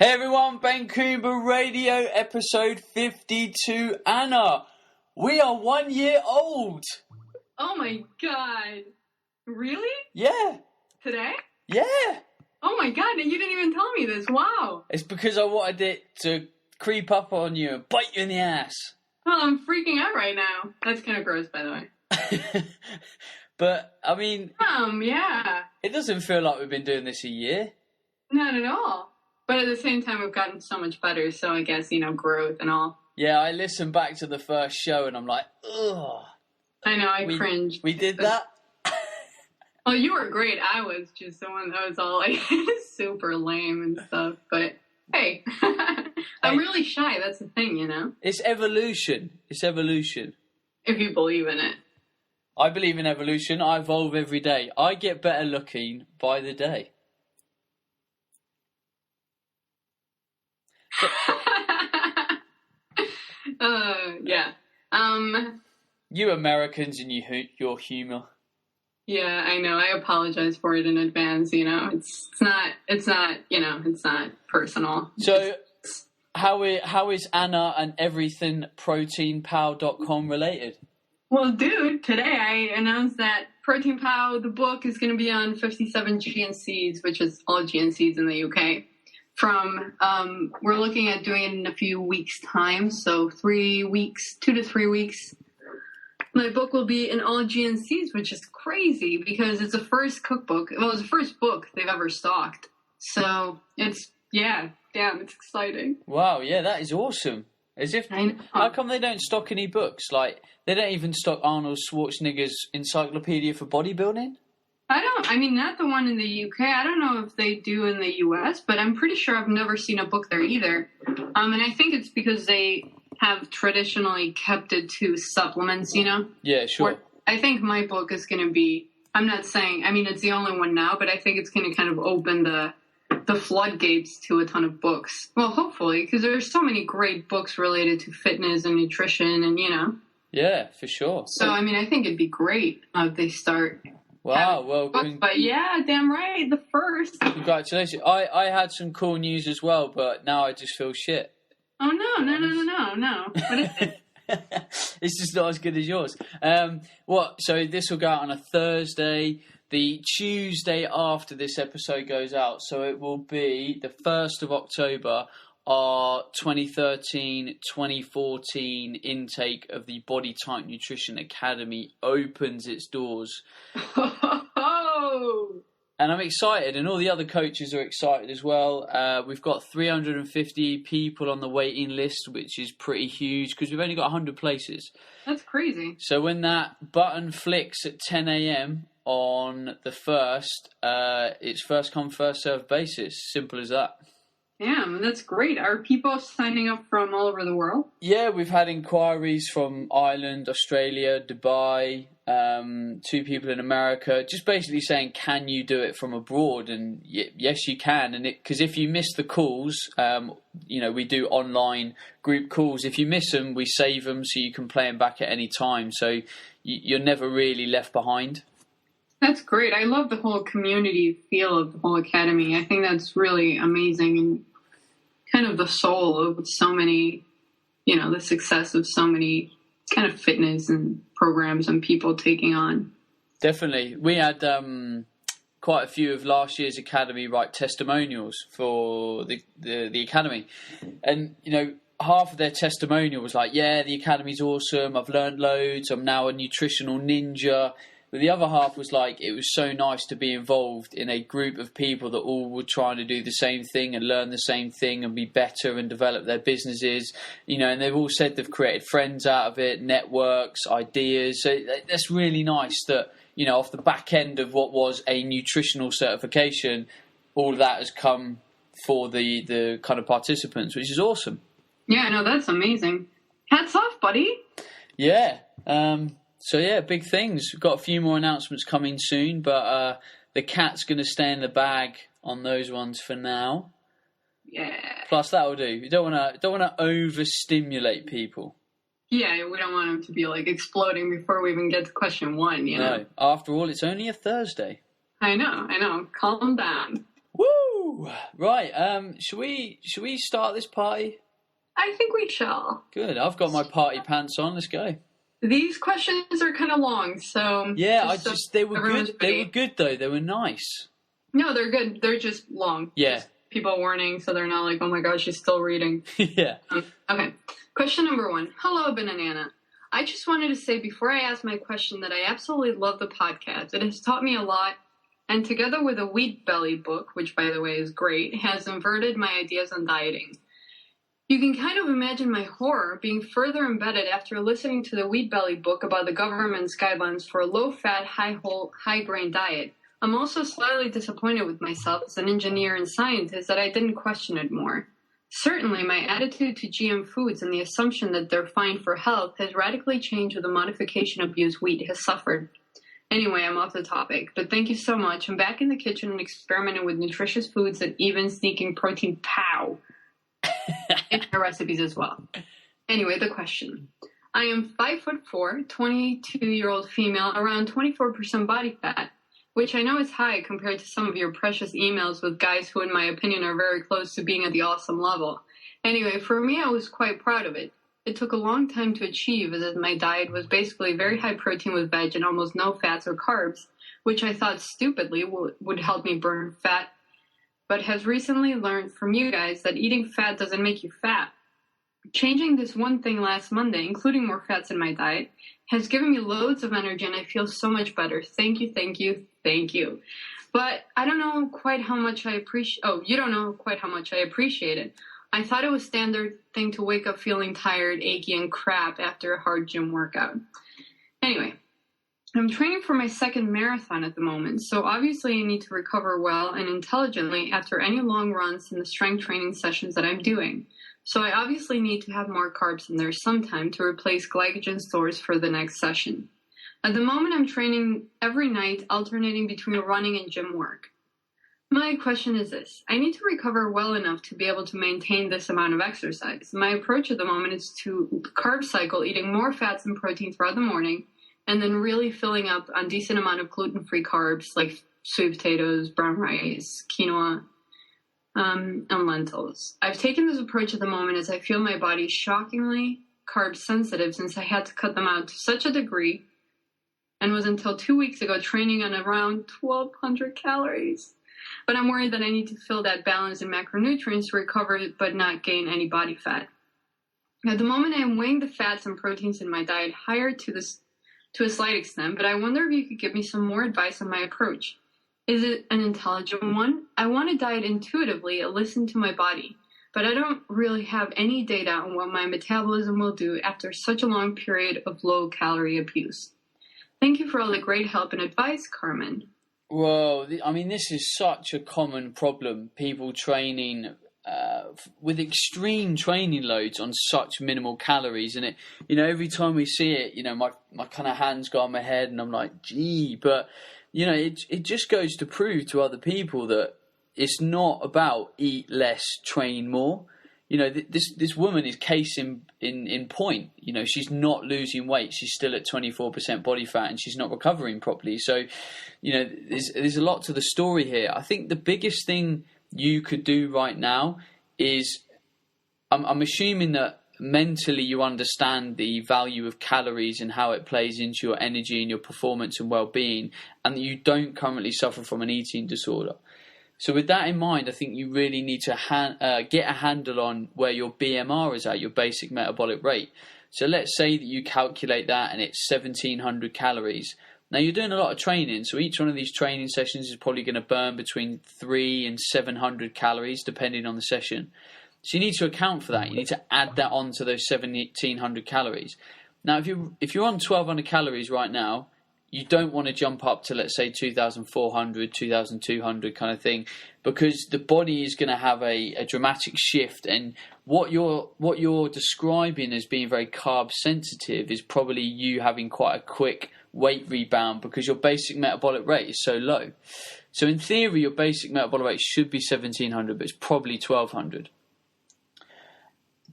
Hey everyone, Coomber Radio, episode 52. Anna, we are 1 year old. Oh my god. Really? Yeah. Today? Yeah. Oh my god, you didn't even tell me this. Wow. It's because I wanted it to creep up on you and bite you in the ass. Well, I'm freaking out right now. That's kind of gross, by the way. But, I mean... yeah. It doesn't feel like we've been doing this a year. Not at all. But at the same time, we've gotten so much better, so I guess, growth and all. Yeah, I listened back to the first show and I'm like, ugh. I know, I cringed. We did that? Well, you were great. I was just the one that was all, like, super lame and stuff. But, hey, I'm really shy. That's the thing, It's evolution. It's evolution. If you believe in it. I believe in evolution. I evolve every day. I get better looking by the day. Yeah. You Americans and your humor. Yeah, I know. I apologize for it in advance. It's not personal. So, how is Anna and everything proteinpow.com related? Well, dude, today I announced that proteinpow, the book, is going to be on 57 GNCs, which is all GNCs in the UK. We're looking at doing it in a few weeks' time, so 3 weeks, 2 to 3 weeks. My book will be in all GNCs, which is crazy because it's the first cookbook. Well, it's the first book they've ever stocked. So it's exciting. Wow, yeah, that is awesome. How come they don't stock any books? Like, they don't even stock Arnold Schwarzenegger's Encyclopedia for Bodybuilding? Not the one in the UK. I don't know if they do in the US, but I'm pretty sure I've never seen a book there either. And I think it's because they have traditionally kept it to supplements, Yeah, sure. Where I think my book is going to be, I'm not saying, it's the only one now, but I think it's going to kind of open the floodgates to a ton of books. Well, hopefully, because there's so many great books related to fitness and nutrition and, Yeah, for sure. So, I think it'd be great if they start... Wow, well... But yeah, damn right, the first. Congratulations. I had some cool news as well, but now I just feel shit. Oh, no. What is it? It's just not as good as yours. So this will go out on a Thursday. The Tuesday after this episode goes out, so it will be the 1st of October, our 2013-2014 intake of the Body Type Nutrition Academy opens its doors. Oh! And I'm excited, and all the other coaches are excited as well. We've got 350 people on the waiting list, which is pretty huge because we've only got 100 places. That's crazy. So when that button flicks at 10 a.m. on the 1st, it's first come, first served basis. Simple as that. Damn, that's great. Are people signing up from all over the world? Yeah, we've had inquiries from Ireland, Australia, Dubai, 2 people in America, just basically saying, can you do it from abroad? And yes, you can. And because if you miss the calls, we do online group calls. If you miss them, we save them so you can play them back at any time. So you're never really left behind. That's great. I love the whole community feel of the whole academy. I think that's really amazing and kind of the soul of so many, the success of so many kind of fitness and programs and people taking on. Definitely. We had quite a few of last year's academy write testimonials for the academy. And, half of their testimonial was like, yeah, the academy's awesome. I've learned loads. I'm now a nutritional ninja. But the other half was like, it was so nice to be involved in a group of people that all were trying to do the same thing and learn the same thing and be better and develop their businesses. And they've all said they've created friends out of it, networks, ideas. So that's really nice that, off the back end of what was a nutritional certification, all of that has come for the kind of participants, which is awesome. Yeah, no, that's amazing. Hats off, buddy. Yeah. So, yeah, big things. We've got a few more announcements coming soon, but the cat's going to stay in the bag on those ones for now. Yeah. Plus, that will do. You don't want to overstimulate people. Yeah, we don't want them to be, exploding before we even get to question 1, know? No. After all, it's only a Thursday. I know. Calm down. Woo! Right. Should we start this party? I think we shall. Good. I've got my party pants on. Let's go. These questions are kind of long, so yeah, they were good. Ready. They were good though. They were nice. No, they're good. They're just long. Yeah. Just people warning, so they're not like, oh my gosh, she's still reading. Yeah. Okay. Question number 1. Hello, Banana. I just wanted to say before I ask my question that I absolutely love the podcast. It has taught me a lot, and together with a Wheat Belly book, which by the way is great, has inverted my ideas on dieting. You can kind of imagine my horror being further embedded after listening to the Wheat Belly book about the government's guidelines for a low-fat, high-grain diet. I'm also slightly disappointed with myself as an engineer and scientist that I didn't question it more. Certainly, my attitude to GM foods and the assumption that they're fine for health has radically changed with the modification abuse wheat has suffered. Anyway, I'm off the topic, but thank you so much. I'm back in the kitchen and experimenting with nutritious foods and even sneaking proteinpow in my recipes as well. Anyway, the question. I am 5'4", 22-year-old female, around 24% body fat, which I know is high compared to some of your precious emails with guys who, in my opinion, are very close to being at the awesome level. Anyway, for me, I was quite proud of it. It took a long time to achieve, as my diet was basically very high protein with veg and almost no fats or carbs, which I thought stupidly would help me burn fat, but has recently learned from you guys that eating fat doesn't make you fat. Changing this one thing last Monday, including more fats in my diet, has given me loads of energy and I feel so much better. Thank you, thank you, thank you. But I don't know quite how much I appreciate... Oh, you don't know quite how much I appreciate it. I thought it was standard thing to wake up feeling tired, achy, and crap after a hard gym workout. Anyway, I'm training for my second marathon at the moment, so obviously I need to recover well and intelligently after any long runs in the strength training sessions that I'm doing. So I obviously need to have more carbs in there sometime to replace glycogen stores for the next session. At the moment, I'm training every night, alternating between running and gym work. My question is this. I need to recover well enough to be able to maintain this amount of exercise. My approach at the moment is to carb cycle, eating more fats and protein throughout the morning, and then really filling up on decent amount of gluten-free carbs like sweet potatoes, brown rice, quinoa, and lentils. I've taken this approach at the moment as I feel my body shockingly carb sensitive since I had to cut them out to such a degree and was until 2 weeks ago training on around 1,200 calories. But I'm worried that I need to fill that balance in macronutrients to recover but not gain any body fat. At the moment, I am weighing the fats and proteins in my diet higher to a slight extent, but I wonder if you could give me some more advice on my approach. Is it an intelligent one? I want to diet intuitively and listen to my body, but I don't really have any data on what my metabolism will do after such a long period of low-calorie abuse. Thank you for all the great help and advice, Carmen. Well, I mean, this is such a common problem. People training with extreme training loads on such minimal calories, and it, every time we see it, my kind of hands go on my head, and I'm like, gee, but it just goes to prove to other people that it's not about eat less, train more. This woman is case in point. She's not losing weight. She's still at 24% body fat and she's not recovering properly. So, there's a lot to the story here. I think the biggest thing you could do right now is, I'm assuming that mentally you understand the value of calories and how it plays into your energy and your performance and well-being, and that you don't currently suffer from an eating disorder. So with that in mind, I think you really need to get a handle on where your BMR is at, your basic metabolic rate. So let's say that you calculate that and it's 1,700 calories. Now you're doing a lot of training, so each one of these training sessions is probably going to burn between 300 and 700 calories depending on the session. So you need to account for that. You need to add that on to those 1,700 calories. Now if you're on 1,200 calories right now, you don't want to jump up to, let's say, 2,400, 2,200 kind of thing, because the body is going to have a dramatic shift. And what you're describing as being very carb sensitive is probably you having quite a quick weight rebound because your basic metabolic rate is so low. So in theory, your basic metabolic rate should be 1,700, but it's probably 1,200.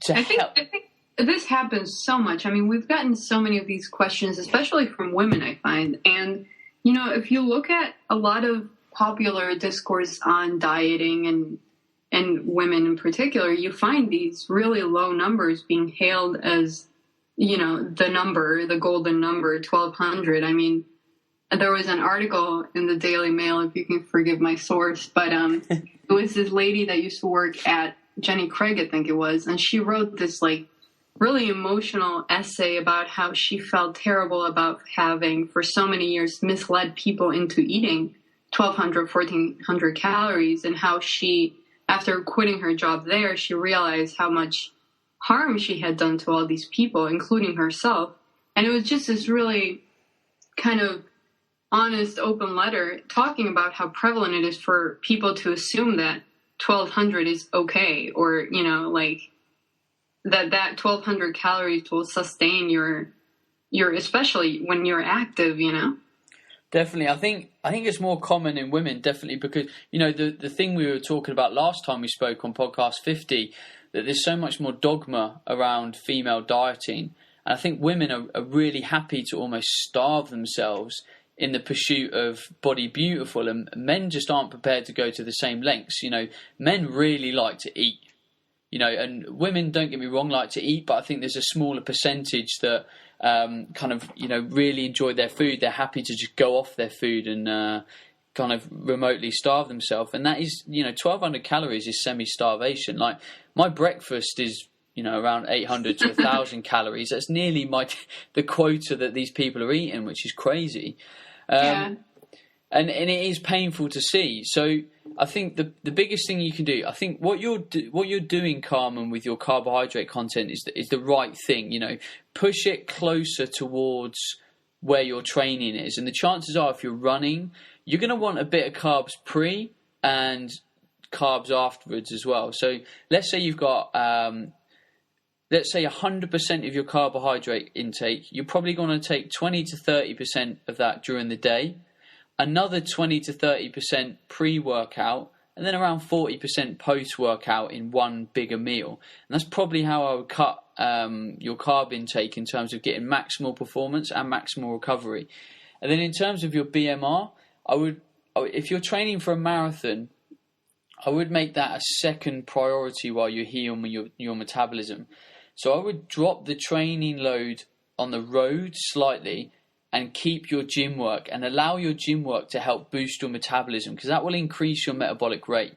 I think this happens so much. I mean, we've gotten so many of these questions, especially from women, I find. And, if you look at a lot of popular discourse on dieting and women in particular, you find these really low numbers being hailed as, the golden number, 1,200. I mean, there was an article in the Daily Mail, if you can forgive my source, but it was this lady that used to work at Jenny Craig, I think it was, and she wrote this really emotional essay about how she felt terrible about having for so many years misled people into eating 1,200, 1,400 calories, and how she, after quitting her job there, she realized how much harm she had done to all these people, including herself. And it was just this really kind of honest, open letter talking about how prevalent it is for people to assume that 1,200 is okay, or, that 1,200 calories will sustain your, especially when you're active, Definitely. I think it's more common in women, definitely, because, the thing we were talking about last time we spoke on podcast 50, that there's so much more dogma around female dieting. And I think women are really happy to almost starve themselves in the pursuit of body beautiful, and men just aren't prepared to go to the same lengths. Men really like to eat, and women, don't get me wrong, like to eat, but I think there's a smaller percentage that really enjoy their food. They're happy to just go off their food and kind of remotely starve themselves. And that is, 1,200 calories is semi-starvation. Like, my breakfast is, around 800 to 1,000 calories. That's nearly the quota that these people are eating, which is crazy. Yeah. And it is painful to see. So I think the biggest thing you can do, I think what you're doing, Carmen, with your carbohydrate content is the right thing. Push it closer towards where your training is, and the chances are, if you're running, you're going to want a bit of carbs pre and carbs afterwards as well. So let's say you've got 100% of your carbohydrate intake. You're probably going to take 20 to 30% of that during the day, another 20 to 30% pre-workout, and then around 40% post-workout in one bigger meal. And that's probably how I would cut your carb intake in terms of getting maximal performance and maximal recovery. And then in terms of your BMR, if you're training for a marathon, I would make that a second priority while you're healing your metabolism. So I would drop the training load on the road slightly and keep your gym work and allow your gym work to help boost your metabolism, because that will increase your metabolic rate.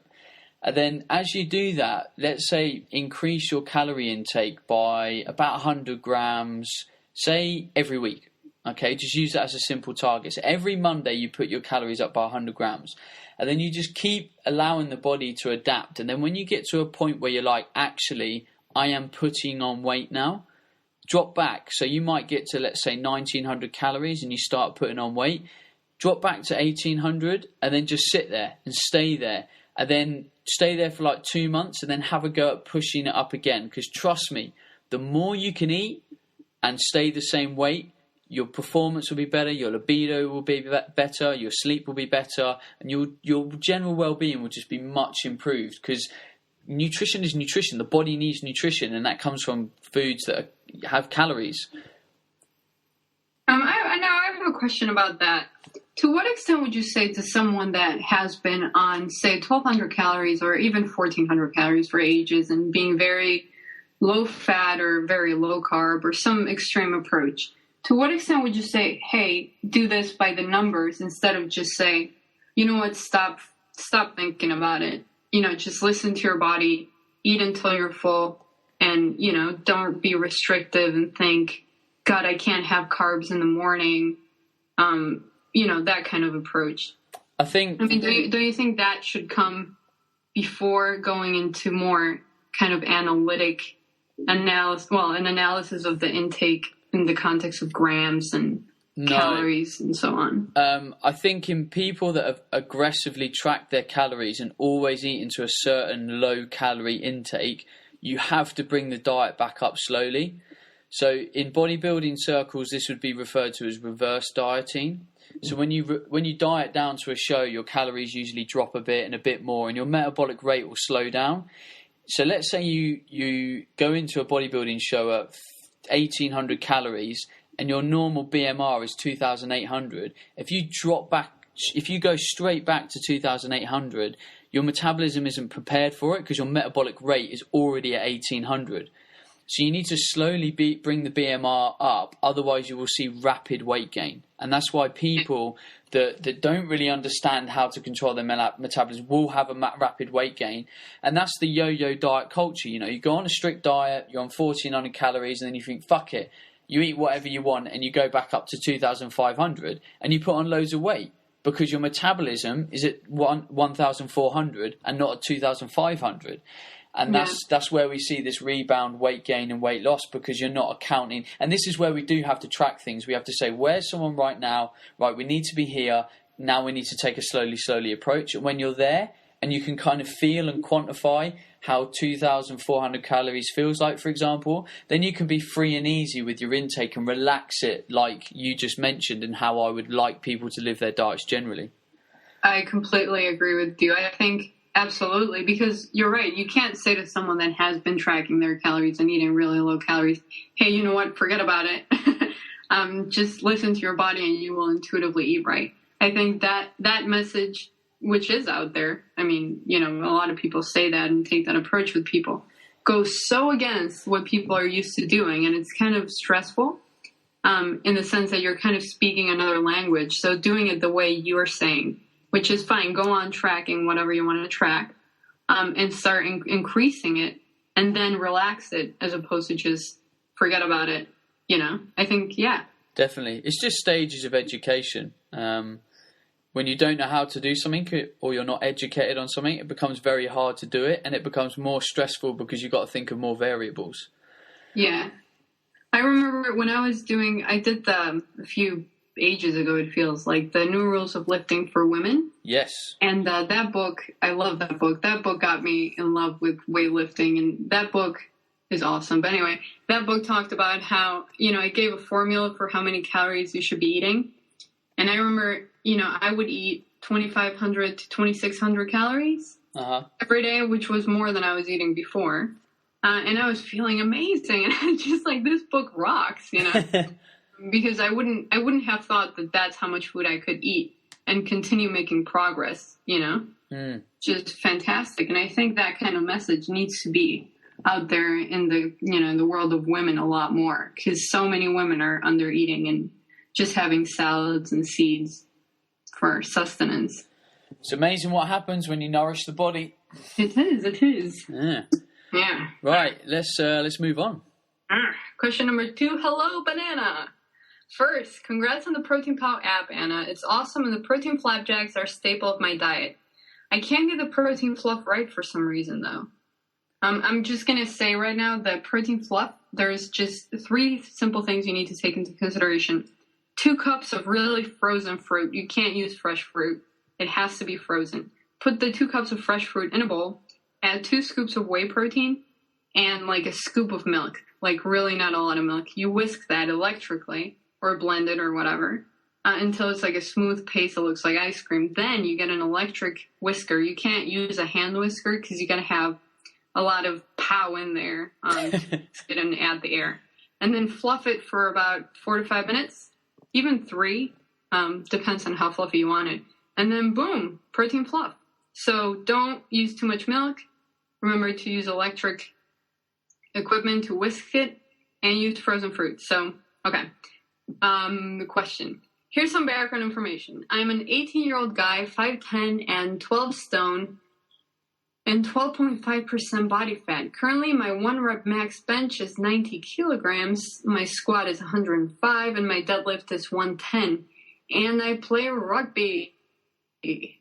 And then as you do that, let's say increase your calorie intake by about 100 grams, say every week. Okay, just use that as a simple target. So every Monday you put your calories up by 100 grams. And then you just keep allowing the body to adapt. And then when you get to a point where you're like, actually, I am putting on weight now, drop back. So you might get to, let's say, 1,900 calories and you start putting on weight. Drop back to 1,800 and then just sit there and stay there. And then stay there for like 2 months and then have a go at pushing it up again. Because trust me, the more you can eat and stay the same weight, your performance will be better, your libido will be better, your sleep will be better, and your general well-being will just be much improved, because nutrition is nutrition. The body needs nutrition, and that comes from foods that have calories. I have a question about that. To what extent would you say to someone that has been on, say, 1,200 calories or even 1,400 calories for ages and being very low fat or very low carb or some extreme approach, to what extent would you say, hey, do this by the numbers instead of just say, you know what, stop thinking about it. Just listen to your body, eat until you're full, and, don't be restrictive and think, God, I can't have carbs in the morning. That kind of approach. Do you think that should come before going into more kind of analysis of the intake in the context of grams and calories and so on? I think in people that have aggressively tracked their calories and always eat into a certain low calorie intake, you have to bring the diet back up slowly. So in bodybuilding circles, this would be referred to as reverse dieting. So when you diet down to a show, your calories usually drop a bit and a bit more, and your metabolic rate will slow down. So let's say you go into a bodybuilding show at 1,800 calories and your normal BMR is 2,800. If you drop back if you go straight back to 2,800, your metabolism isn't prepared for it because your metabolic rate is already at 1,800. So you need to slowly bring the BMR up, otherwise you will see rapid weight gain. And that's why people that don't really understand how to control their metabolism will have a rapid weight gain. And that's the yo-yo diet culture. You know, you go on a strict diet, you're on 1,400 calories, and then you think, fuck it. You eat whatever you want, and you go back up to 2,500, and you put on loads of weight because your metabolism is at 1,400 and not at 2,500. And that's where we see this rebound weight gain and weight loss, because you're not accounting. And this is where we do have to track things. We have to say, where's someone right now? Right, we need to be here. Now we need to take a slowly approach. And when you're there and you can kind of feel and quantify how 2,400 calories feels like, for example, then you can be free and easy with your intake and relax it like you just mentioned, and how I would like people to live their diets generally. I completely agree with you. I think absolutely, because you're right. You can't say to someone that has been tracking their calories and eating really low calories, hey, you know what, forget about it. Just listen to your body and you will intuitively eat right. I think that message, which is out there, I mean, you know, a lot of people say that and take that approach with people, goes so against what people are used to doing. And it's kind of stressful in the sense that you're kind of speaking another language. So doing it the way you're saying, which is fine. Go on tracking whatever you want to track, and start increasing it, and then relax it, as opposed to just forget about it. You know, I think, yeah. Definitely. It's just stages of education. When you don't know how to do something, or you're not educated on something, it becomes very hard to do it, and it becomes more stressful because you've got to think of more variables. Yeah. I remember when I did a few ages ago, it feels like, the New Rules of Lifting for Women. Yes. And that book, I love that book. That book got me in love with weightlifting, and that book is awesome. But anyway, that book talked about how, you know, it gave a formula for how many calories you should be eating. And I remember, you know, I would eat 2,500 to 2,600 calories every day, which was more than I was eating before. And I was feeling amazing. And just like, this book rocks, you know. Because I wouldn't have thought that that's how much food I could eat and continue making progress, you know, just fantastic. And I think that kind of message needs to be out there in the world of women a lot more, because so many women are under eating and just having salads and seeds for sustenance. It's amazing what happens when you nourish the body. It is. Yeah. Right. Let's move on. Question number 2. Hello, Banana. First, congrats on the proteinpow app, Anna. It's awesome, and the protein flapjacks are a staple of my diet. I can't get the protein fluff right for some reason, though. I'm just going to say right now that protein fluff, there's just 3 simple things you need to take into consideration. 2 cups of really frozen fruit. You can't use fresh fruit. It has to be frozen. Put the 2 cups of fresh fruit in a bowl, add 2 scoops of whey protein, and like a scoop of milk. Like really not a lot of milk. You whisk that electrically, or blend it or whatever, until it's like a smooth paste that looks like ice cream. Then you get an electric whisker. You can't use a hand whisker because you got to have a lot of pow in there and add the air. And then fluff it for about 4 to 5 minutes, even 3, depends on how fluffy you want it. And then boom, protein fluff. So don't use too much milk. Remember to use electric equipment to whisk it, and use frozen fruit. So, okay. The question. Here's some background information. I'm an 18-year-old guy, 5'10", and 12 stone, and 12.5% body fat. Currently, my 1-rep max bench is 90 kilograms, my squat is 105, and my deadlift is 110. And I play rugby.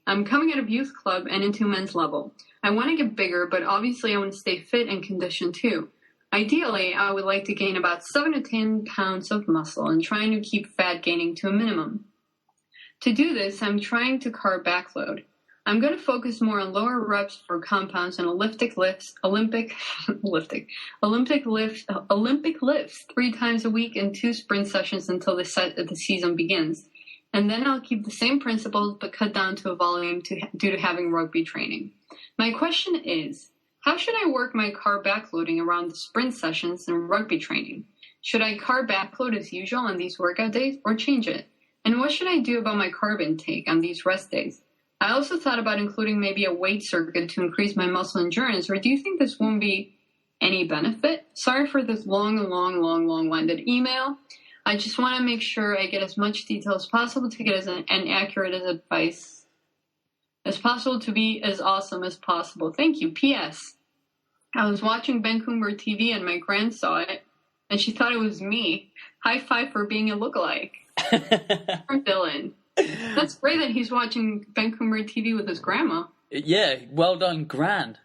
I'm coming out of youth club and into men's level. I want to get bigger, but obviously I want to stay fit and conditioned too. Ideally, I would like to gain about 7 to 10 pounds of muscle and trying to keep fat gaining to a minimum. To do this, I'm trying to carb backload. I'm going to focus more on lower reps for compounds and Olympic lifts 3 times a week and 2 sprint sessions until the season begins. And then I'll keep the same principles but cut down to a volume due to having rugby training. My question is, how should I work my carb backloading around the sprint sessions and rugby training? Should I carb backload as usual on these workout days or change it? And what should I do about my carb intake on these rest days? I also thought about including maybe a weight circuit to increase my muscle endurance, or do you think this won't be any benefit? Sorry for this long-winded email. I just want to make sure I get as much detail as possible to get as accurate as advice as possible to be as awesome as possible. Thank you. P.S. I was watching Ben Coomber TV and my grand saw it, and she thought it was me. High five for being a lookalike. From Dylan. That's great that he's watching Ben Coomber TV with his grandma. Yeah, well done, Gran.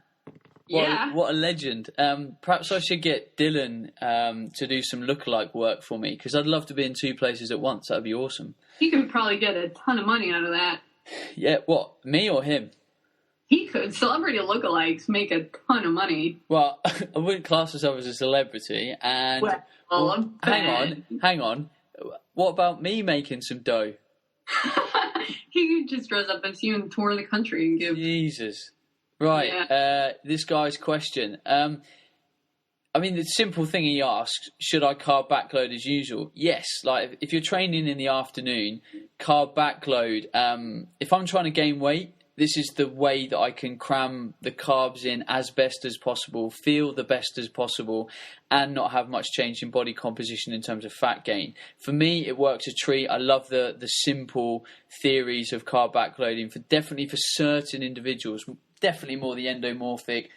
Yeah. What a legend. Perhaps I should get Dylan to do some lookalike work for me, because I'd love to be in two places at once. That'd be awesome. He could probably get a ton of money out of that. Yeah, what? Me or him? He could. Celebrity lookalikes make a ton of money. Well, I wouldn't class myself as a celebrity. And hang on. What about me making some dough? He could just dress up as you and tour the country and give. Jesus. Right. Yeah. This guy's question. I mean, the simple thing he asks, should I carb backload as usual? Yes. Like, if you're training in the afternoon, carb backload. If I'm trying to gain weight, this is the way that I can cram the carbs in as best as possible, feel the best as possible, and not have much change in body composition in terms of fat gain. For me, it works a treat. I love the simple theories of carb backloading, definitely for certain individuals, definitely more the endomorphic,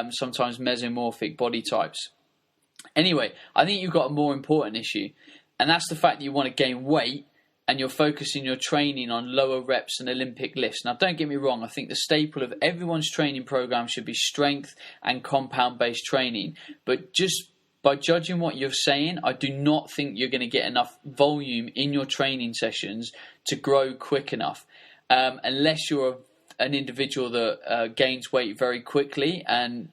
sometimes mesomorphic body types. Anyway, I think you've got a more important issue, and that's the fact that you want to gain weight, and you're focusing your training on lower reps and Olympic lifts. Now, don't get me wrong. I think the staple of everyone's training program should be strength and compound-based training. But just by judging what you're saying, I do not think you're going to get enough volume in your training sessions to grow quick enough. Unless you're an individual that gains weight very quickly, and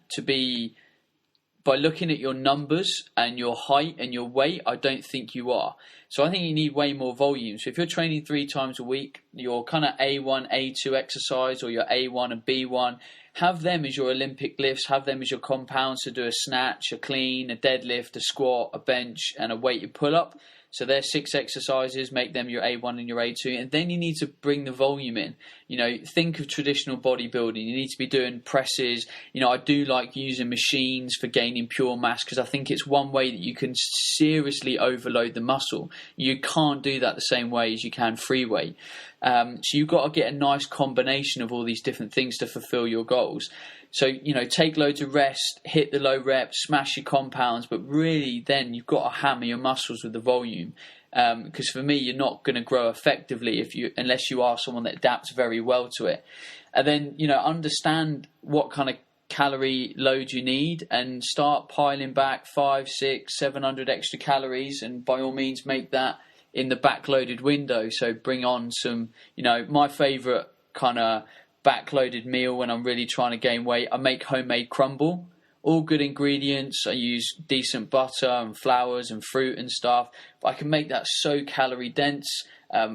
by looking at your numbers and your height and your weight, I don't think you are. So I think you need way more volume. So if you're training 3 times a week, your kind of A1, A2 exercise, or your A1 and B1, have them as your Olympic lifts, have them as your compounds to do a snatch, a clean, a deadlift, a squat, a bench, and a weighted pull-up. So there's 6 exercises, make them your A1 and your A2, and then you need to bring the volume in. You know, think of traditional bodybuilding. You need to be doing presses. You know, I do like using machines for gaining pure mass, because I think it's one way that you can seriously overload the muscle. You can't do that the same way as you can free weight. So you've got to get a nice combination of all these different things to fulfill your goals. So, you know, take loads of rest, hit the low reps, smash your compounds, but really then you've got to hammer your muscles with the volume. Because for me, you're not going to grow effectively unless you are someone that adapts very well to it. And then, you know, understand what kind of calorie load you need and start piling back 500, 600, 700 extra calories, and by all means make that in the backloaded window. So bring on some, you know, my favorite kind of backloaded meal when I'm really trying to gain weight, I make homemade crumble. All good ingredients. I use decent butter and flours and fruit and stuff, but I can make that so calorie dense,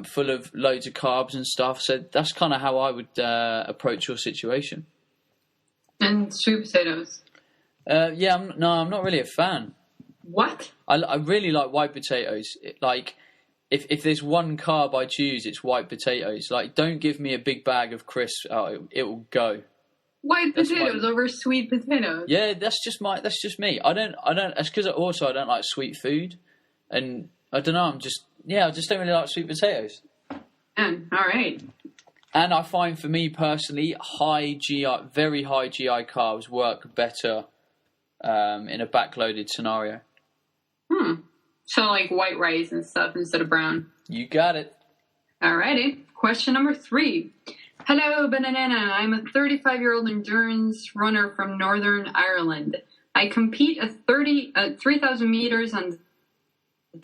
full of loads of carbs and stuff. So that's kind of how I would approach your situation. And sweet potatoes. Yeah, I'm not really a fan. What? I really like white potatoes. If there's one carb I choose, it's white potatoes. Like, don't give me a big bag of crisps. Oh, it will go. White potatoes over sweet potatoes. Yeah, that's just me. I don't. That's because also I don't like sweet food, and I don't know. I just don't really like sweet potatoes. All right. And I find for me personally, very high GI carbs work better in a backloaded scenario. So like white rice and stuff instead of brown. You got it. Alrighty. Question number 3. Hello, Banana. I'm a 35-year-old endurance runner from Northern Ireland. I compete at 3,000 meters on the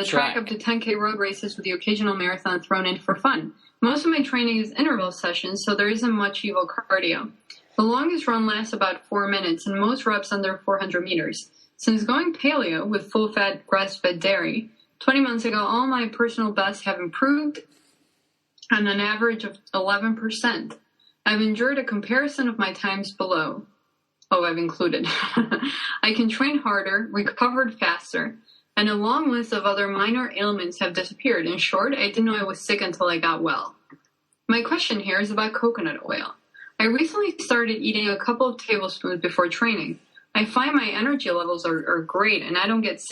track up to 10K road races with the occasional marathon thrown in for fun. Most of my training is interval sessions, so there isn't much evo cardio. The longest run lasts about 4 minutes, and most reps under 400 meters. Since going paleo with full-fat, grass-fed dairy 20 months ago, all my personal bests have improved on an average of 11%. I've endured a comparison of my times below. Oh, I've included. I can train harder, recovered faster. and a long list of other minor ailments have disappeared. In short, I didn't know I was sick until I got well. My question here is about coconut oil. I recently started eating a couple of tablespoons before training. I find my energy levels are great, and I don't get the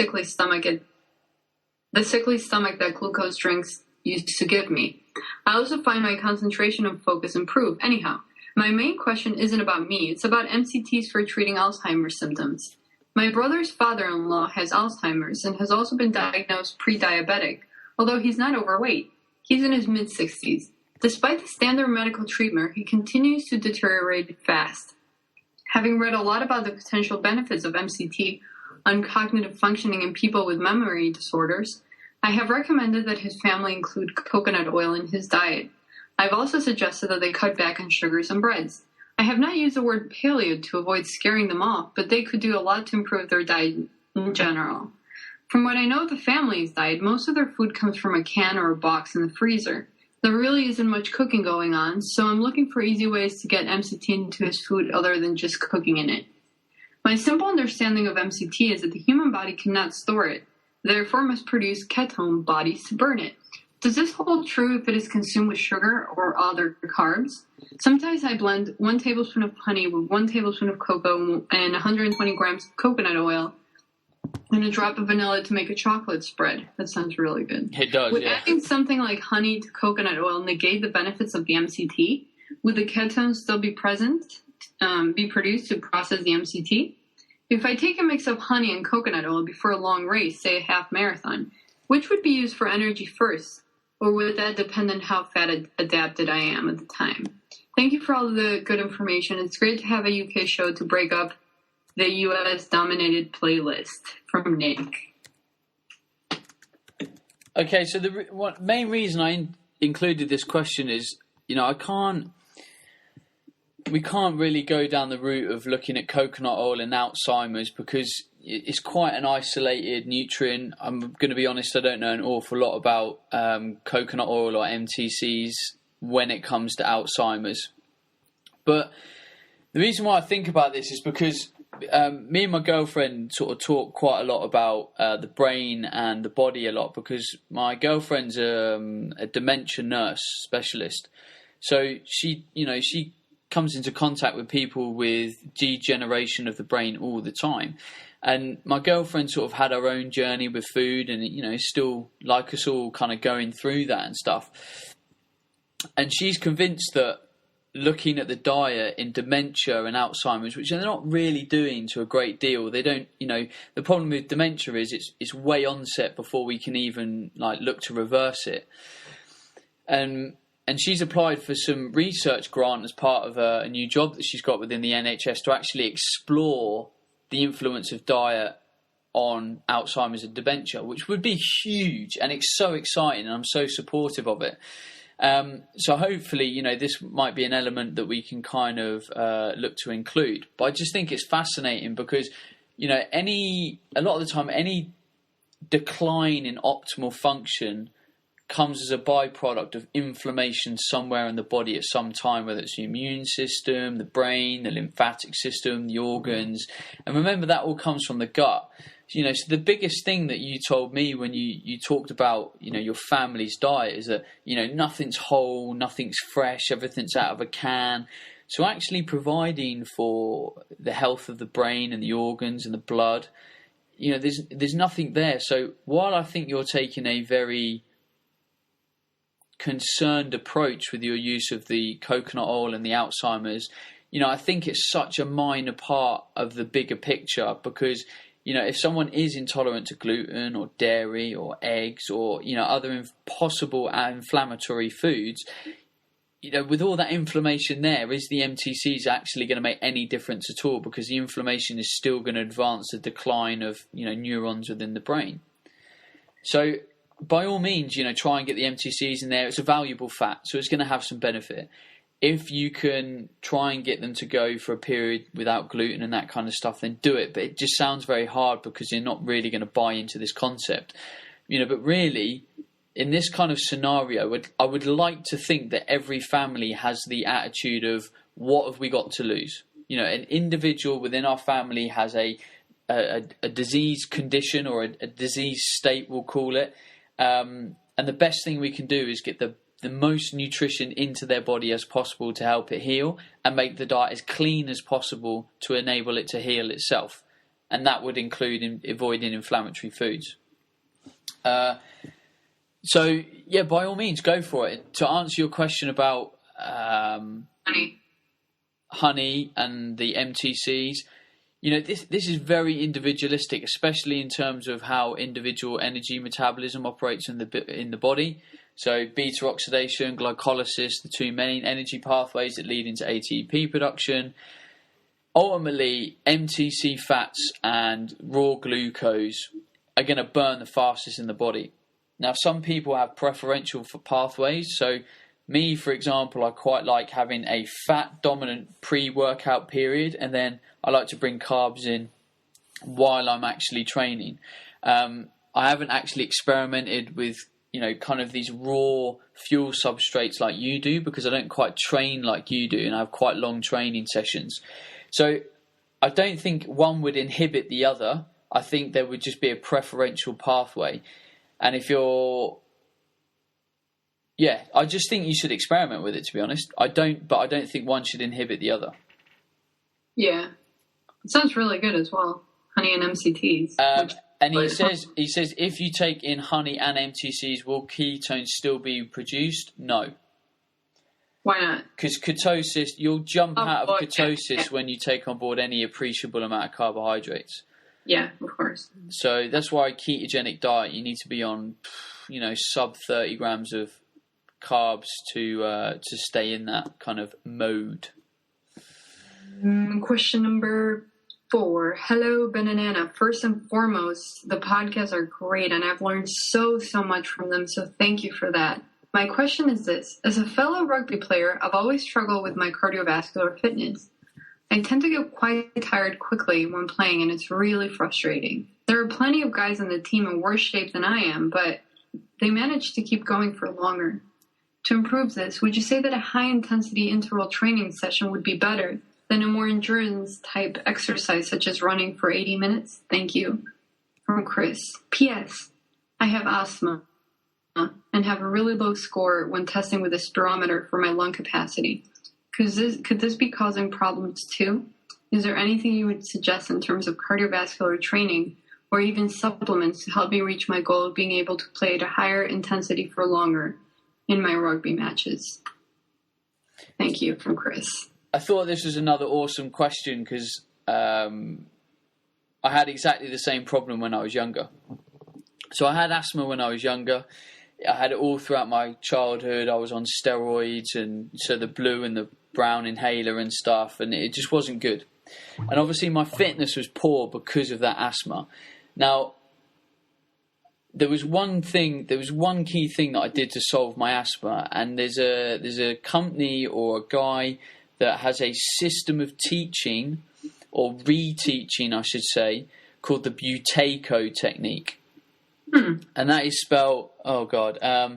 sickly stomach that glucose drinks used to give me. I also find my concentration and focus improve. Anyhow, my main question isn't about me. It's about MCTs for treating Alzheimer's symptoms. My brother's father-in-law has Alzheimer's and has also been diagnosed pre-diabetic, although he's not overweight. He's in his mid-60s. Despite the standard medical treatment, he continues to deteriorate fast. Having read a lot about the potential benefits of MCT on cognitive functioning in people with memory disorders, I have recommended that his family include coconut oil in his diet. I've also suggested that they cut back on sugars and breads. I have not used the word paleo to avoid scaring them off, but they could do a lot to improve their diet in general. From what I know of the family's diet, most of their food comes from a can or a box in the freezer. There really isn't much cooking going on, so I'm looking for easy ways to get MCT into his food other than just cooking in it. My simple understanding of MCT is that the human body cannot store it, therefore must produce ketone bodies to burn it. Does this hold true if it is consumed with sugar or other carbs? Sometimes I blend 1 tablespoon of honey with 1 tablespoon of cocoa and 120 grams of coconut oil and a drop of vanilla to make a chocolate spread. That sounds really good. It does, Would yeah. adding something like honey to coconut oil negate the benefits of the MCT? Would the ketones still be present, be produced to process the MCT? If I take a mix of honey and coconut oil before a long race, say a half marathon, which would be used for energy first? Or would that depend on how fat adapted I am at the time? Thank you for all the good information. It's great to have a UK show to break up the US-dominated playlist. From Nick. Okay, so the main reason I included this question is, we can't really go down the route of looking at coconut oil and Alzheimer's because it's quite an isolated nutrient. I'm going to be honest, I don't know an awful lot about coconut oil or MTCs when it comes to Alzheimer's. But the reason why I think about this is because me and my girlfriend sort of talk quite a lot about the brain and the body a lot because my girlfriend's a dementia nurse specialist. So she comes into contact with people with degeneration of the brain all the time. And my girlfriend sort of had her own journey with food and, still like us all kind of going through that and stuff. And she's convinced that looking at the diet in dementia and Alzheimer's, which they're not really doing to a great deal. They don't, the problem with dementia is it's way onset before we can even look to reverse it. And she's applied for some research grant as part of a new job that she's got within the NHS to actually explore the influence of diet on Alzheimer's and dementia, which would be huge. And it's so exciting and I'm so supportive of it. So hopefully, this might be an element that we can kind of look to include. But I just think it's fascinating because, a lot of the time, any decline in optimal function comes as a byproduct of inflammation somewhere in the body at some time, whether it's the immune system, the brain, the lymphatic system, the organs. And remember, that all comes from the gut. So the biggest thing that you told me when you talked about, your family's diet is that, nothing's whole, nothing's fresh, everything's out of a can. So actually providing for the health of the brain and the organs and the blood, there's nothing there. So while I think you're taking a very concerned approach with your use of the coconut oil and the Alzheimer's, I think it's such a minor part of the bigger picture because if someone is intolerant to gluten or dairy or eggs or, other possible inflammatory foods, with all that inflammation there, is the MTCs actually going to make any difference at all? Because the inflammation is still going to advance the decline of, neurons within the brain. So by all means, try and get the MTCs in there. It's a valuable fat, so it's going to have some benefit. If you can try and get them to go for a period without gluten and that kind of stuff, then do it. But it just sounds very hard because you're not really going to buy into this concept. But really, in this kind of scenario, I would like to think that every family has the attitude of, what have we got to lose? An individual within our family has a a disease condition or a disease state, we'll call it. And the best thing we can do is get the most nutrition into their body as possible to help it heal, and make the diet as clean as possible to enable it to heal itself. And that would include avoiding inflammatory foods. So, yeah, by all means, go for it. To answer your question about honey and the MTCs, this is very individualistic, especially in terms of how individual energy metabolism operates in the body. So beta oxidation, glycolysis, the two main energy pathways that lead into ATP production. Ultimately, MTC fats and raw glucose are going to burn the fastest in the body. Now, some people have preferential for pathways. So me, for example, I quite like having a fat-dominant pre-workout period, and then I like to bring carbs in while I'm actually training. I haven't actually experimented with kind of these raw fuel substrates like you do, because I don't quite train like you do, and I have quite long training sessions. So I don't think one would inhibit the other. I think there would just be a preferential pathway. And if you're... Yeah, I just think you should experiment with it, to be honest. I don't think one should inhibit the other. Yeah. It sounds really good as well. Honey and MCTs. And he says if you take in honey and MTCs, will ketones still be produced? No. Why not? Because ketosis, you'll jump out of ketosis when you take on board any appreciable amount of carbohydrates. Yeah, of course. So that's why ketogenic diet, you need to be on, sub 30 grams of carbs to stay in that kind of mode. Question number 4. Hello, Banana. First and foremost, the podcasts are great, and I've learned so much from them, so thank you for that. My question is this. As a fellow rugby player, I've always struggled with my cardiovascular fitness. I tend to get quite tired quickly when playing, and it's really frustrating. There are plenty of guys on the team in worse shape than I am, but they manage to keep going for longer. To improve this, would you say that a high-intensity interval training session would be better than a more endurance-type exercise, such as running for 80 minutes? Thank you. From Chris. P.S. I have asthma and have a really low score when testing with a spirometer for my lung capacity. Could this be causing problems too? Is there anything you would suggest in terms of cardiovascular training or even supplements to help me reach my goal of being able to play at a higher intensity for longer in my rugby matches? Thank you, from Chris. I thought this was another awesome question because I had exactly the same problem when I was younger. So I had asthma when I was younger. I had it all throughout my childhood. I was on steroids, and so the blue and the brown inhaler and stuff, and it just wasn't good. And obviously my fitness was poor because of that asthma. Now, there was one key thing that I did to solve my asthma, and there's a company or a guy that has a system of teaching, or reteaching I should say, called the Buteyko technique. And that is spelled, Buteyko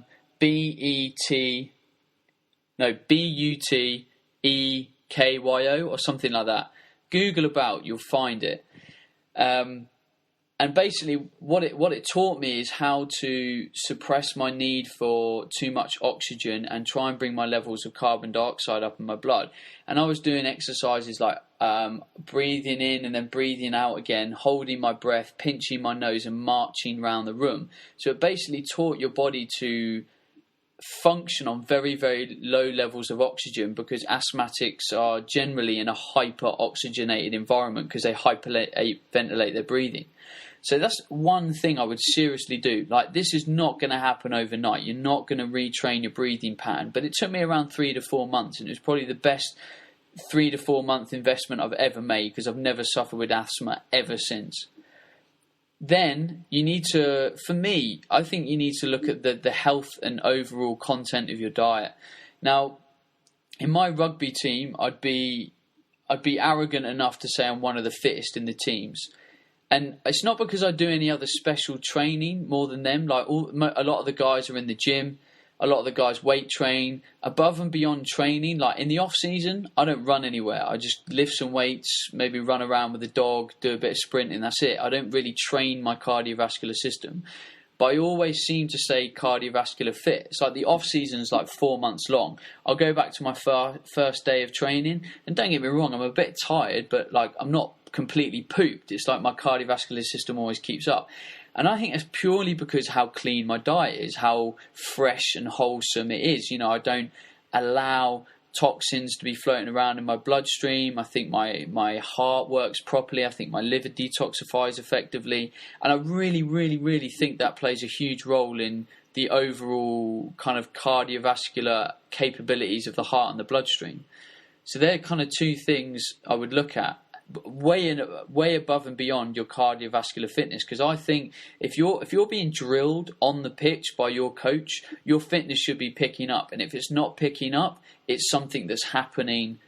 or something like that. Google about, you'll find it. And basically what it taught me is how to suppress my need for too much oxygen and try and bring my levels of carbon dioxide up in my blood. And I was doing exercises like breathing in and then breathing out again, holding my breath, pinching my nose and marching around the room. So it basically taught your body to function on very, very low levels of oxygen, because asthmatics are generally in a hyper-oxygenated environment because they hyperventilate their breathing. So that's one thing I would seriously do. Like, this is not going to happen overnight. You're not going to retrain your breathing pattern. But it took me around 3 to 4 months, and it was probably the best 3 to 4 month investment I've ever made, because I've never suffered with asthma ever since. Then you need to, for me, I think you need to look at the health and overall content of your diet. Now, in my rugby team, I'd be arrogant enough to say I'm one of the fittest in the teams. And it's not because I do any other special training more than them. Like a lot of the guys are in the gym. a lot of the guys weight train above and beyond training. Like in the off season, I don't run anywhere. I just lift some weights, maybe run around with the dog, do a bit of sprinting. That's it. I don't really train my cardiovascular system. But I always seem to stay cardiovascular fit. It's like the off season's like 4 months long. I'll go back to my first day of training, and don't get me wrong, I'm a bit tired, but like I'm not completely pooped. It's like my cardiovascular system always keeps up. And I think that's purely because how clean my diet is, how fresh and wholesome it is. You know, I don't allow toxins to be floating around in my bloodstream. I think my heart works properly. I think my liver detoxifies effectively. And I really, really, really think that plays a huge role in the overall kind of cardiovascular capabilities of the heart and the bloodstream. So they're kind of two things I would look at, way above and beyond your cardiovascular fitness. Because I think if you're being drilled on the pitch by your coach, your fitness should be picking up. And if it's not picking up, it's something that's happening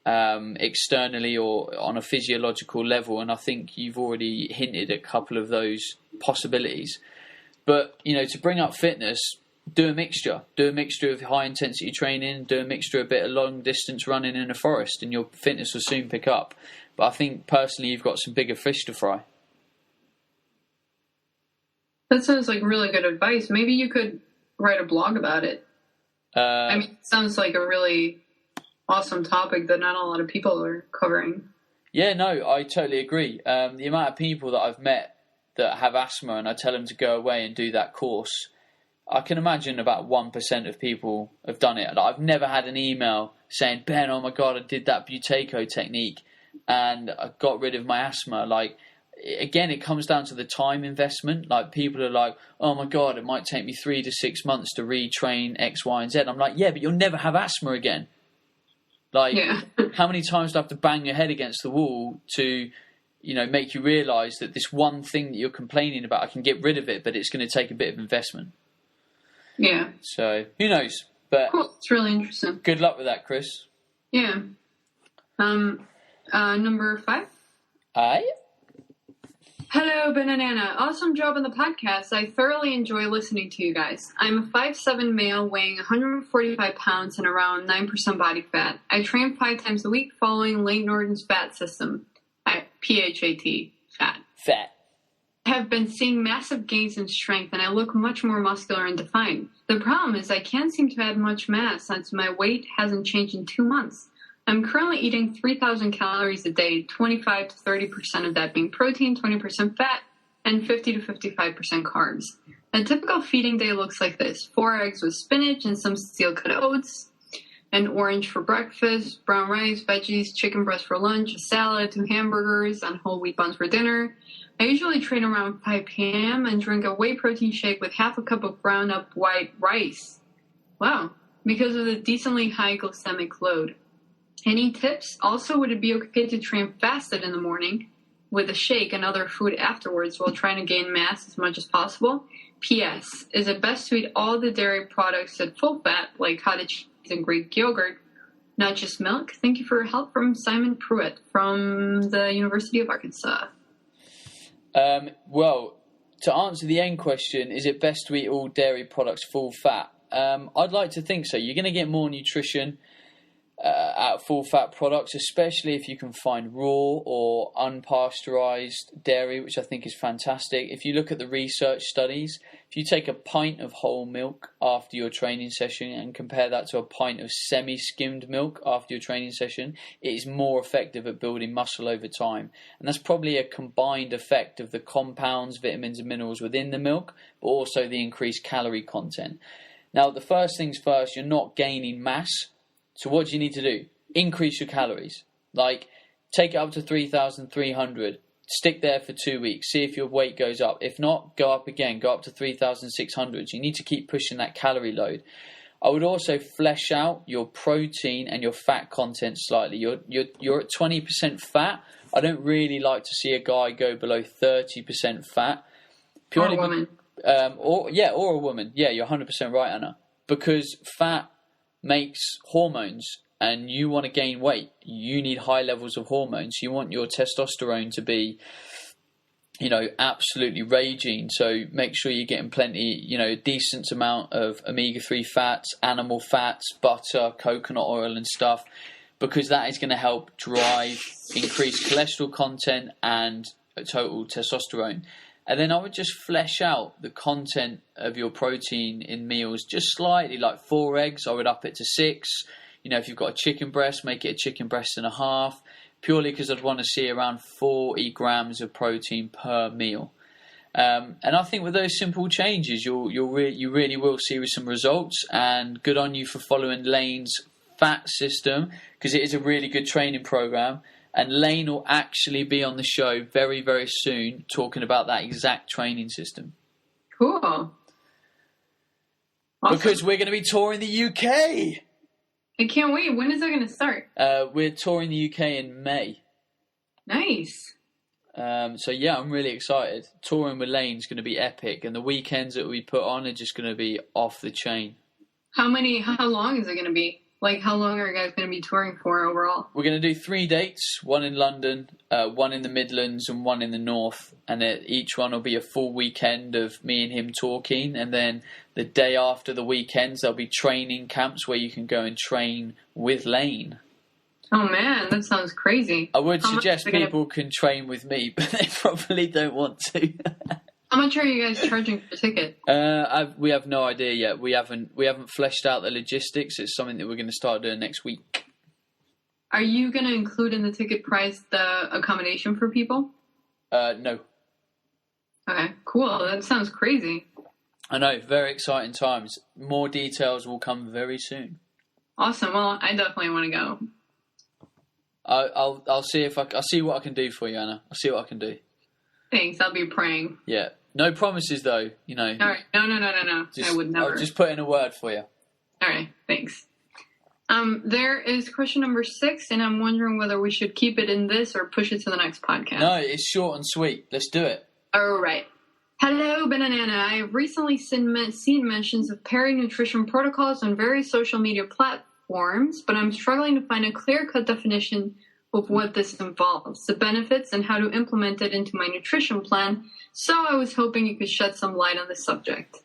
externally or on a physiological level. And I think you've already hinted at a couple of those possibilities. But, you know, to bring up fitness, do a mixture. Do a mixture of high intensity training, do a mixture of a bit of long distance running in a forest, and your fitness will soon pick up. But I think personally you've got some bigger fish to fry. That sounds like really good advice. Maybe you could write a blog about it. I mean, it sounds like a really awesome topic that not a lot of people are covering. Yeah, no, I totally agree. The amount of people that I've met that have asthma and I tell them to go away and do that course, I can imagine about 1% of people have done it. Like, I've never had an email saying, Ben, oh my God, I did that Buteyko technique and I got rid of my asthma. Like, again, it comes down to the time investment. Like, people are like, oh my God, it might take me 3 to 6 months to retrain X, Y, and Z. I'm like, yeah, but you'll never have asthma again. Like, yeah. How many times do I have to bang your head against the wall to, you know, make you realise that this one thing that you're complaining about, I can get rid of it, but it's going to take a bit of investment. Yeah. So, who knows? But cool. It's really interesting. Good luck with that, Chris. Yeah. Number 5. Aye. Hello, Ben and Anna. Awesome job on the podcast. I thoroughly enjoy listening to you guys. I'm a 5'7" male weighing 145 pounds and around 9% body fat. I train 5 times a week following Lane Norton's fat system. PHAT. Fat. Fat. I have been seeing massive gains in strength and I look much more muscular and defined. The problem is I can't seem to add much mass since my weight hasn't changed in 2 months. I'm currently eating 3,000 calories a day, 25 to 30% of that being protein, 20% fat, and 50 to 55% carbs. A typical feeding day looks like this: 4 eggs with spinach and some steel-cut oats, an orange for breakfast, brown rice, veggies, chicken breast for lunch, a salad, 2 hamburgers, and whole wheat buns for dinner. I usually train around 5 p.m. and drink a whey protein shake with half a cup of ground up white rice. Wow, because of the decently high glycemic load. Any tips? Also, would it be okay to train fasted in the morning with a shake and other food afterwards while trying to gain mass as much as possible? P.S. Is it best to eat all the dairy products at full fat, like cottage cheese and Greek yogurt, not just milk? Thank you for your help. From Simon Pruitt from the University of Arkansas. Well, to answer the end question, is it best to eat all dairy products full fat? I'd like to think so. You're going to get more nutrition out of full fat products, especially if you can find raw or unpasteurized dairy, which I think is fantastic. If you look at the research studies, if you take a pint of whole milk after your training session and compare that to a pint of semi-skimmed milk after your training session, it is more effective at building muscle over time. And that's probably a combined effect of the compounds, vitamins and minerals within the milk, but also the increased calorie content. Now, the first things first, you're not gaining mass. So what do you need to do? Increase your calories. Like, take it up to 3,300. Stick there for 2 weeks. See if your weight goes up. If not, go up again. Go up to 3,600. You need to keep pushing that calorie load. I would also flesh out your protein and your fat content slightly. You're at 20% fat. I don't really like to see a guy go below 30% fat. Purely or a woman. Or a woman. Yeah, you're 100% right, Anna. Because fat makes hormones, and you want to gain weight, you need high levels of hormones. You want your testosterone to be absolutely raging. So make sure you're getting plenty, a decent amount of omega-3 fats, animal fats, butter, coconut oil and stuff, because that is going to help drive increased cholesterol content and total testosterone. And then I would just flesh out the content of your protein in meals just slightly, like 4 eggs, I would up it to 6. If you've got a chicken breast, make it a chicken breast and a half, purely because I'd want to see around 40 grams of protein per meal. And I think with those simple changes, you really will see some results. And good on you for following Lane's fat system, because it is a really good training program. And Lane will actually be on the show very, very soon talking about that exact training system. Cool. Awesome. Because we're going to be touring the UK. I can't wait. When is that going to start? We're touring the UK in May. Nice. So yeah, I'm really excited. Touring with Lane's going to be epic, and the weekends that we put on are just going to be off the chain. How long is it going to be? Like, how long are you guys going to be touring for overall? We're going to do 3 dates, 1 in London, 1 in the Midlands and 1 in the North. And each one will be a full weekend of me and him talking. And then the day after the weekends, there'll be training camps where you can go and train with Lane. Oh, man, that sounds crazy. I would suggest people can train with me, but they probably don't want to. How much are you guys charging for a ticket? We have no idea yet. We haven't fleshed out the logistics. It's something that we're going to start doing next week. Are you going to include in the ticket price the accommodation for people? No. Okay, cool. That sounds crazy. I know, very exciting times. More details will come very soon. Awesome. Well, I definitely want to go. I'll see I'll see what I can do for you, Anna. I'll see what I can do. Thanks. I'll be praying. Yeah. No promises, though. All right. No. I would never. I'll just put in a word for you. All right. Thanks. There is question number 6, and I'm wondering whether we should keep it in this or push it to the next podcast. No, it's short and sweet. Let's do it. All right. Hello, Ben and Anna. I have recently seen mentions of peri-nutrition protocols on various social media platforms, but I'm struggling to find a clear-cut definition of what this involves, the benefits, and how to implement it into my nutrition plan. So I was hoping you could shed some light on this subject.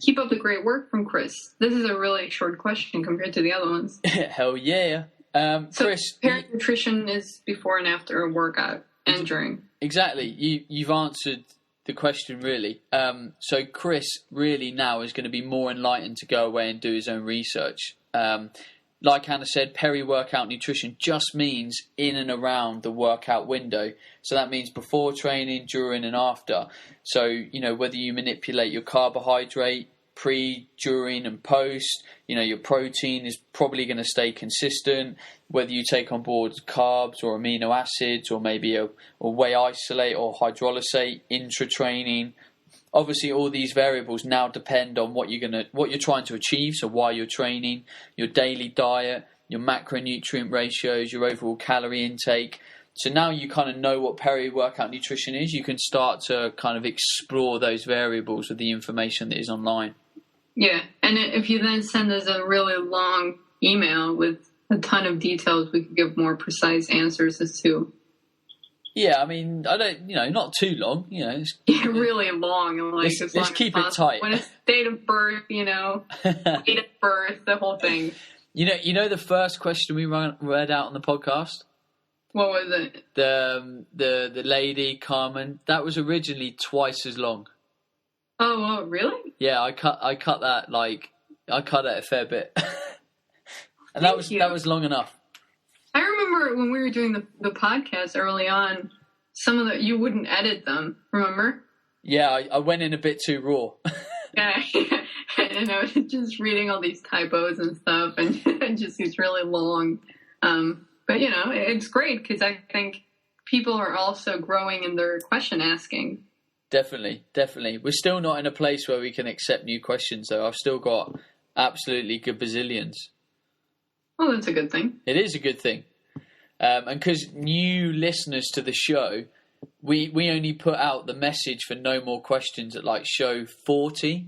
Keep up the great work, from Chris. This is a really short question compared to the other ones. Hell yeah. Chris, peri-nutrition is before and after a workout and during. Exactly. You've answered the question, really. So Chris really now is going to be more enlightened to go away and do his own research. Like Hannah said, peri-workout nutrition just means in and around the workout window. So that means before training, during and after. So, whether you manipulate your carbohydrate, pre, during and post, your protein is probably going to stay consistent. Whether you take on board carbs or amino acids or maybe a whey isolate or hydrolysate intra-training. Obviously, all these variables now depend on what you're trying to achieve. So why you're training, your daily diet, your macronutrient ratios, your overall calorie intake. So now you kind of know what peri-workout nutrition is. You can start to kind of explore those variables with the information that is online. Yeah, and if you then send us a really long email with a ton of details, we could give more precise answers as to. Yeah, I mean, I don't, not too long, It's, really long. Like, let's keep it tight. When it's date of birth, date of birth, the whole thing. You know the first question we read out on the podcast? What was it? The lady, Carmen, that was originally twice as long. Oh, well, really? Yeah, I cut that, I cut it a fair bit. And that was long enough. I remember when we were doing the podcast early on, you wouldn't edit them, remember? Yeah, I went in a bit too raw. Yeah, and I was just reading all these typos and stuff, and it just gets really long. But, it's great because I think people are also growing in their question asking. Definitely. We're still not in a place where we can accept new questions, though. I've still got absolutely good bazillions. Well, that's a good thing. It is a good thing. And because new listeners to the show, we only put out the message for no more questions at show 40.